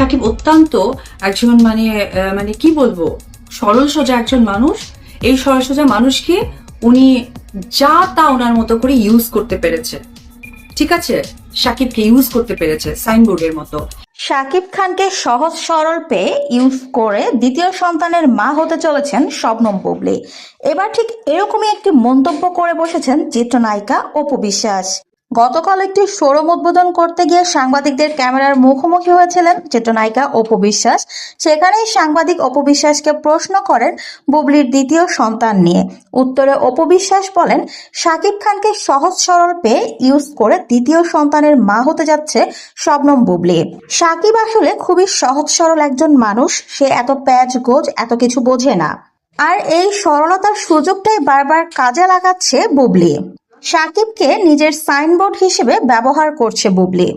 সাকিব অত্যন্ত একজন মানে কি বলবো, সরল সোজা একজন মানুষ। এই সরল সোজা মানুষকে উনি যা তা ওনার মতো করে ইউজ করতে পেরেছে। ঠিক আছে, সাকিবকে ইউজ করতে পেরেছে সাইনবোর্ডের মতো। শাকিব খানকে সহজ সরল পেয়ে ইউজ করে দ্বিতীয় সন্তানের মা হতে চলেছেন শবনম বুবলী। এবার ঠিক এরকমই একটি মন্তব্য করে বসেছেন চিত্রনায়িকা অপু বিশ্বাস। গতকাল একটি শোরুম উদ্বোধন করতে গিয়ে সাংবাদিকদের ক্যামেরার মুখোমুখি হয়েছিলেন চিত্রনায়িকা অপু বিশ্বাস। সেখানেই সাংবাদিক অপু বিশ্বাসকে প্রশ্ন করেন বুবলির দ্বিতীয় সন্তান নিয়ে। উত্তরে অপু বিশ্বাস বলেন, শাকিব খানকে সহজ সরল পেয়ে ইউজ করে দ্বিতীয় সন্তানের মা হতে যাচ্ছে শবনম বুবলী। শাকিব আসলে খুবই সহজ সরল একজন মানুষ, সে এত প্যাচ গোজ এত কিছু বোঝে না। আর এই সরলতার সুযোগটাই বারবার কাজে লাগাচ্ছে বুবলি। শাকিবকে নিজের সাইনবোর্ড হিসেবে ব্যবহার করছে বুবলি।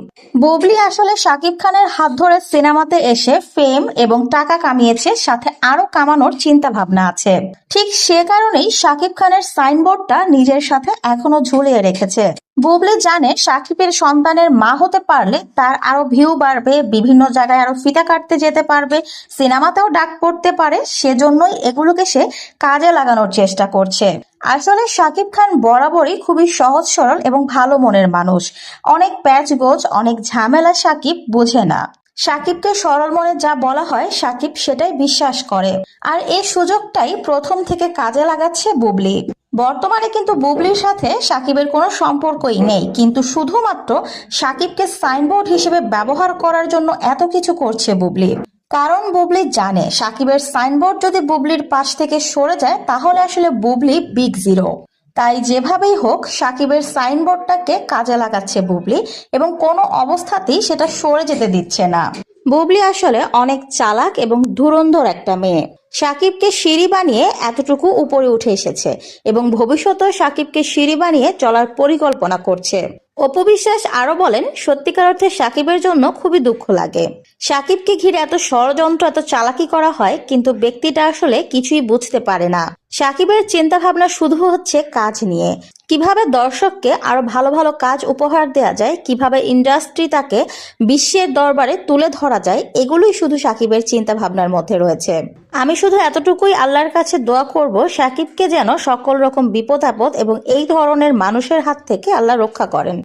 বুবলি আসলে শাকিব খানের হাত ধরে সিনেমাতে এসে ফেম এবং টাকা কামিয়েছে, সাথে আরো কামানোর চিন্তা ভাবনা আছে। ঠিক সে কারণেই শাকিব খানের সাইনবোর্ডটা নিজের সাথে এখনো ঝুলিয়ে রেখেছে। বুবলি জানে শাকিবের সন্তানের মা হতে পারলে তার আরো ভিউ বাড়বে, বিভিন্ন জায়গায় আরো ফিতা কাটতে যেতে পারবে, সিনেমাতেও ডাক পড়তে পারে, সেজন্যই এগুলোকে সে কাজে লাগানোর চেষ্টা করছে। আসলে শাকিব খান বরাবরই খুবই সহজ সরল এবং ভালো মনের মানুষ। অনেক প্যাচ গোজ অনেক ঝামেলা শাকিব বোঝে না। শাকিবকে সরল মনে যা বলা হয় শাকিব সেটাই বিশ্বাস করে। আর এই সুযোগটাই প্রথম থেকে কাজে লাগাচ্ছে বুবলি। বর্তমানে কিন্তু বুবলির সাথে শাকিবের কোনো সম্পর্কই নেই, কিন্তু শুধুমাত্র শাকিবকে সাইনবোর্ড হিসেবে ব্যবহার করার জন্য এত কিছু করছে বুবলি। কারণ বুবলি জানে শাকিবের সাইনবোর্ড যদি বুবলির পাশ থেকে সরে যায় তাহলে আসলে বুবলি বিগ জিরো। তাই যেভাবেই হোক শাকিবের সাইনবোর্ডটাকে কাজে লাগাচ্ছে বুবলি এবং কোনো অবস্থাতেই সেটা সরে যেতে দিচ্ছে না। বুবলি আসলে অনেক চালাক এবং ধুরন্ধর একটা মেয়ে। শাকিবকে সিঁড়ি বানিয়ে এতটুকু উপরে উঠে এসেছে এবং ভবিষ্যতেও শাকিবকে সিঁড়ি বানিয়ে চলার পরিকল্পনা করছে। অপু বিশ্বাস আরো বলেন, সত্যিকার অর্থে শাকিবের জন্য খুবই দুঃখ লাগে। শাকিবকে ঘিরে এত ষড়যন্ত্র এত চালাকি করা হয়, কিন্তু ব্যক্তিটা আসলে কিছুই বুঝতে পারে না। শাকিবের চিন্তা ভাবনা শুধু হচ্ছে কাজ নিয়ে, কিভাবে দর্শককে আরো ভালো ভালো কাজ উপহার দেওয়া যায়, কিভাবে ইন্ডাস্ট্রি তাকে বিশ্বের দরবারে তুলে ধরা যায়, এগুলোই শুধু শাকিবের চিন্তা ভাবনার মধ্যে রয়েছে। আমি শুধু এতটুকুই আল্লাহর কাছে দোয়া করব, শাকিবকে যেন সকল রকম বিপদ আপদ এবং এই ধরনের মানুষের হাত থেকে আল্লাহ রক্ষা করেন।